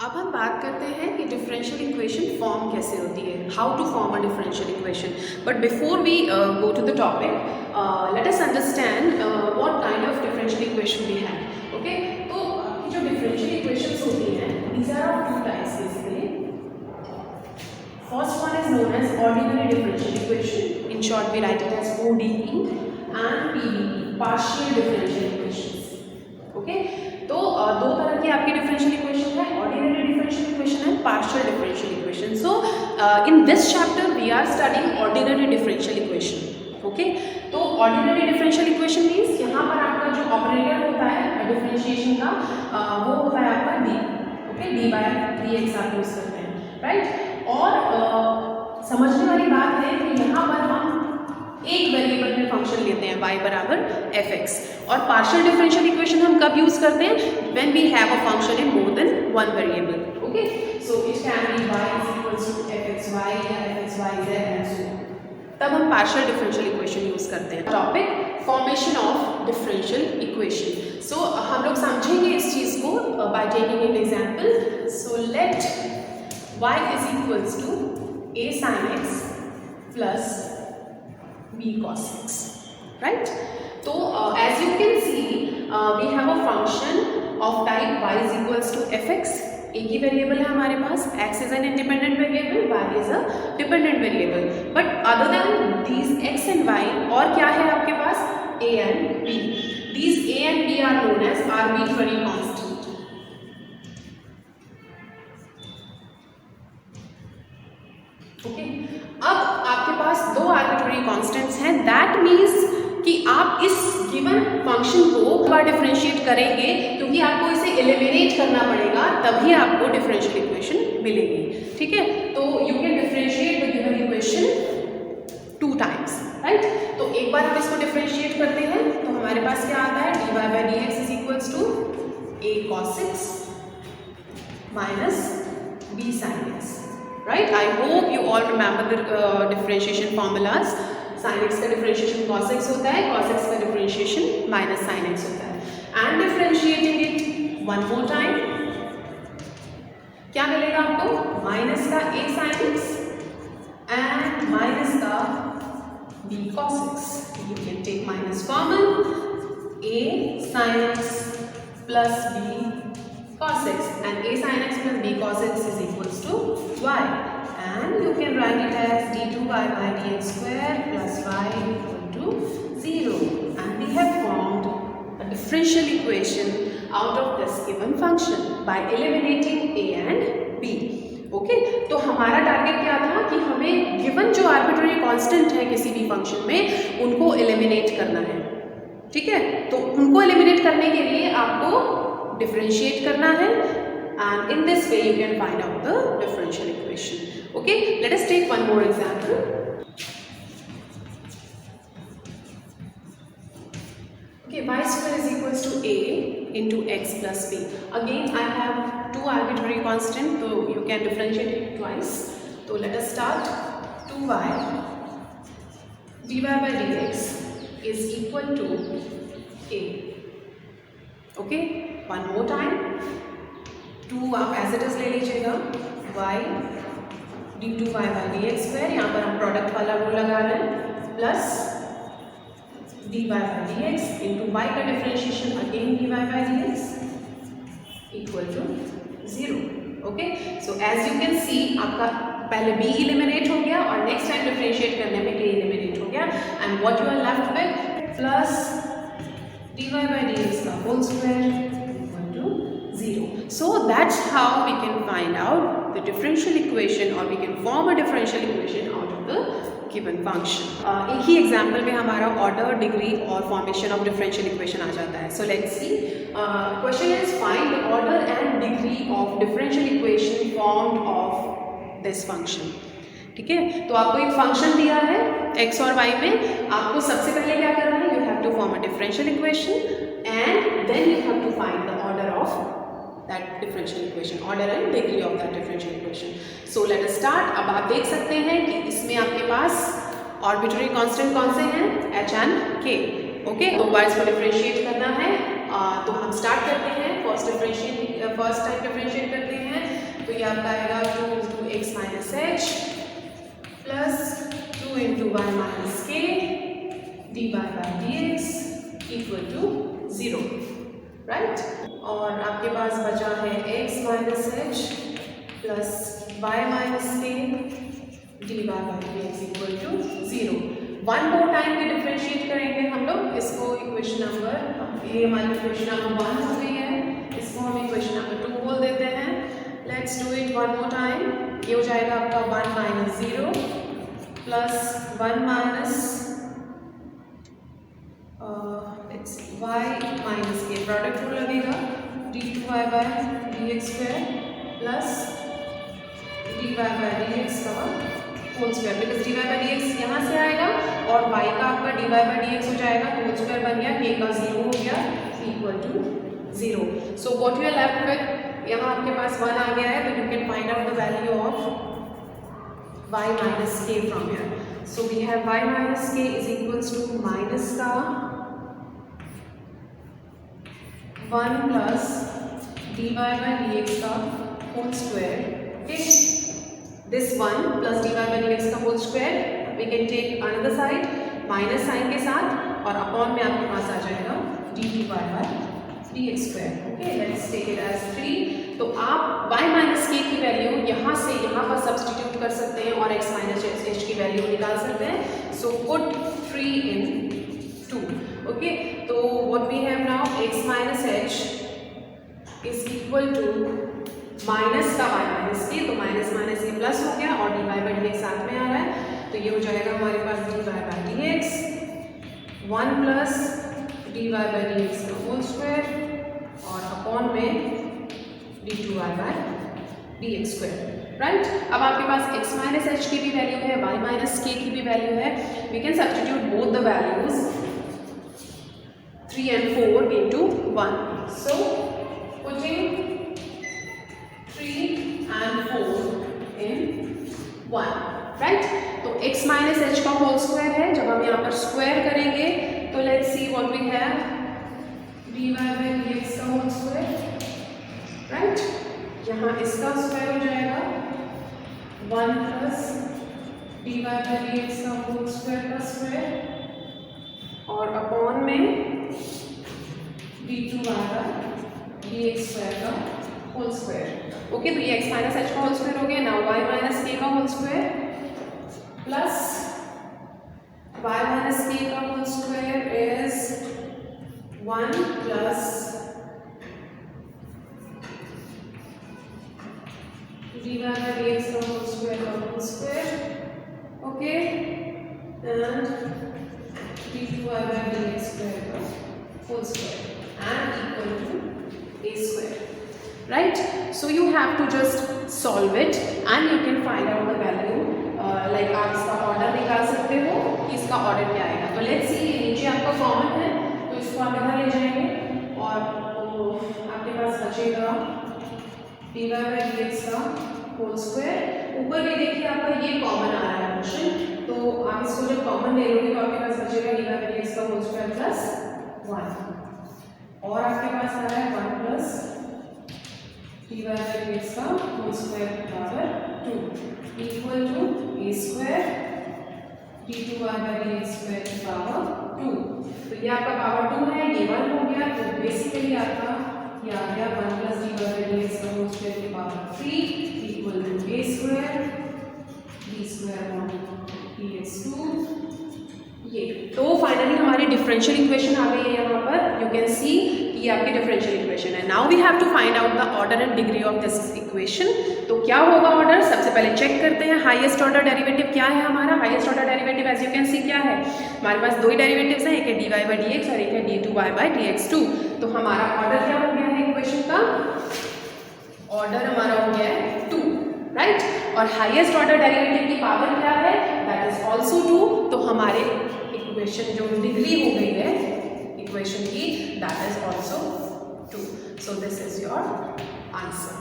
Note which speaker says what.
Speaker 1: अब हम बात करते हैं कि डिफरेंशियल इक्वेशन फॉर्म कैसे होती है, how to form a differential equation. But before we go to the topic, let us understand what kind of differential equation we have. Okay, तो आपकी जो डिफरेंशियल इक्वेशंस होती हैं, these are of two types basically. First one is known as ordinary differential equation, in short we write it as ODE, and PDE, partial differential equations. Okay, तो दो तरह की आपकी डिफरेंशियल इक्वेशन है, ordinary differential equation and partial differential equation. So in this chapter we are studying ordinary differential equation. Okay, तो ordinary differential equation means यहाँ पर आपका जो ऑपरेटर होता है डिफरेंशिएशन का, वो होता है आपका डी। ओके, dy/dx आप यूज करते हैं, राइट। और समझने वाली बात है कि यहाँ पर हम एक वेरिएबल में फंक्शन लेते हैं y बराबर fx, और पार्शियल डिफरेंशियल इक्वेशन हम कब यूज करते हैं, when we have a function in more than one variable. Okay, so it can be y is equals to fxy या fxyz एंड सो, तब हम पार्शियल डिफरेंशियल इक्वेशन यूज करते हैं। Topic formation of differential equation. So हम लोग समझेंगे इस चीज को by taking an example. So let y is equals to a sin x plus b cos x, right? So as you can see, we have a function of type y is equals to fx. एक ही variable है हमारे पास, x is an independent variable, y is a dependent variable. But other than these x and y, और क्या है आपके पास, a and b. These a and b are known as arbitrary constant. Okay, अब आपके पास दो arbitrary constants हैं, that means कि आप इस गिवन फंक्शन को बार डिफरेंशिएट करेंगे, क्योंकि आपको इसे एलिमिनेट करना पड़ेगा, तभी आपको डिफरेंशियल इक्वेशन मिलेगी। ठीक है, तो you can differentiate the given equation two times, right. तो एक बार हम इसको डिफरेंशिएट करते हैं तो हमारे पास क्या आता है, dy/dx is equals to a cos x minus b sin x, right? I hope you all remember the differentiation formulas. sin x का differentiation cos x होता है, cos x का differentiation minus sin x होता है, and differentiating it one more time, क्या मिलेगा आपको, minus का a sin x and minus का b cos x. You can take minus common, a sin x plus b cos x, and a sin x plus b cos x is equals to y, and you can write it as d2y/dx square plus y equal to 0, and we have formed a differential equation out of this given function by eliminating a and b. Okay, तो हमारा target क्या था कि हमें given जो arbitrary constant है किसी भी फंक्शन में, उनको एलिमिनेट करना है। ठीक है, तो उनको एलिमिनेट करने के लिए आपको डिफरेंशिएट करना है, and in this way you can find out the differential equation. Okay, let us take one more example. Okay, y square is equals to a into x plus b. Again I have two arbitrary constant, so you can differentiate it twice. So let us start. 2y dy/dx is equal to a. Okay, one more time. 2 आप as it is ले लीजिएगा, y d2y/dx square, यहाँ पर हम product वाला rule लगा रहे हैं, प्लस dy/dx इंटू y का differentiation again dy/dx equal to 0। Okay, so as you can see आपका पहले b इलिमिनेट हो गया और नेक्स्ट टाइम डिफरेंशिएट करने में a इलिमिनेट हो गया, and what you are left with plus dy/dx का whole square 0. So that's how we can find out the differential equation, or we can form a differential equation out of the given function. एक ही example में हमारा order, degree और formation of differential equation आ जाता है। So let's see, question is find the order and degree of differential equation formed of this function. ठीक है, तो आपको एक फंक्शन दिया है x और y में, आपको सबसे पहले क्या करना है, you have to form a differential equation and then you have to find the order of that differential equation, order and degree of that differential equation. So let us start. अब आप देख सकते हैं कि इसमें आपके पास arbitrary constant कौन से हैं, h and k. ओके, दो बार इसको डिफरेंशिएट करना है, तो हम स्टार्ट करते हैं फर्स्ट फर्स्ट टाइम डिफरेंशिएट करते हैं तो ये आपका आएगा 2 into x minus h plus 2 into y minus k d y by d x equal to 0, right. और आपके पास बचा है x minus h plus y minus k d y by d x equal to 0। One more time भी differentiate करेंगे हम लोग इसको। इक्वेशन नंबर, ये हमारी इक्वेशन नंबर 1 हो गई है, इसको हम इक्वेशन नंबर 2 बोल देते हैं। Let's do it one more time. ये हो जाएगा आपका 1 minus 0 plus 1 minus y minus k product rule लगेगा d2y by d x square plus dy by d x का whole square, because dy by d x यहाँ से आएगा और y का आपका dy बाई डी एक्स हो जाएगा तो होल स्क्वायर बन गया, k का 0 हो गया equal to 0। So what you are left with, यहाँ आपके पास 1 आ गया है तो you can find out the value of y minus k from here. So we have y minus k is equals to minus का 1 plus dy by d x का whole square, okay. This 1 plus dy by dx का whole square we can take another side minus sign के साथ और upon में आपके पास आ जाएगा dy by dx square, okay. Let's take it as 3। तो आप y माइनस के की वैल्यू यहाँ से यहाँ पर सब्सटीट्यूट कर सकते हैं और x माइनस एच की वैल्यू निकाल सकते हैं। So put 3 in 2, okay. तो what we have now x minus h is equal to minus का y माइनस के, तो माइनस माइनस ये प्लस हो गया और d y by d x साथ में आ रहा है तो ये हो जाएगा हमारे पास d y by d x 1 plus d y by d x का होल स्क्वायर और अपॉन में d2y by d x square, right. अब आपके पास x माइनस एच की भी वैल्यू है, y माइनस के की भी वैल्यू है। We can substitute both the values 3 and 4 into 1। सो पुटिंग 3 and 4 in 1, राइट। तो x माइनस एच का होल स्क्वायर है, जब हम यहाँ पर स्क्वायर करेंगे तो let's see what we have dy by d x का होल स्क्वायर, राइट। यहाँ इसका स्क्वायर हो जाएगा 1 plus dy by d x का होल स्क्वायर का स्क्वायर और अपॉन में d2y by d x square का होल स्क्वायर, ओके। तो ये x माइनस एच का होल स्क्वायर हो गया। नाउ y माइनस के का whole square plus y minus k का whole square is 1 plus dy by d x का whole square okay and d2y by d x square का whole square and equal to a square, right? So you have to just solve it and you can find out the value, like आप इसका order निकाल सकते हो कि इसका order क्या आएगा। तो लेट्स सी ये नीचे आपका कॉमन है तो इसको आप इधर ले जाएंगे और आपके पास बचेगा dy बाई डी एक्स का होल स्क्वायर। ऊपर भी देखिए आपका ये कॉमन आ रहा है क्वेश्चन, तो आप इसको जब कॉमन ले लोगे तो आपके पास बचेगा dy बाई डी एक्स का होल स्क्वायर प्लस 1 और आपके पास आ रहा है 1 plus dy by d x का whole square power 2 equal to a square d2y by d x square की पावर 2। तो ये आपका पावर 2 है, ये 1 हो गया, तो बेसिकली आपका ये आ गया 1 plus dy by d x का होल स्क्वायर की power 3 equal to a square d square upon dx2। ये तो फाइनली हमारी डिफरेंशियल इक्वेशन आ गई है यहाँ पर। यू कैन सी ये आपकी डिफरेंशियल इक्वेशन है। Now we have to find out the order and degree of this equation. तो क्या होगा ऑर्डर, सबसे पहले चेक करते हैं हाईएस्ट ऑर्डर डेरिवेटिव क्या है हमारा। Highest order derivative as you can see क्या है, हमारे पास दो ही डेरिवेटिव्स हैं, एक है dy बाई डी एक्स और एक है d2y बाई dx2। तो हमारा ऑर्डर क्या हो गया है इक्वेशन का, ऑर्डर हमारा हो गया है 2, राइट। और हाईएस्ट ऑर्डर डेरिवेटिव की पावर क्या है, दैट इज ऑल्सो 2। तो हमारे इक्वेशन जो डिग्री हो गई है इक्वेशन की, that is also 2। So this is your answer.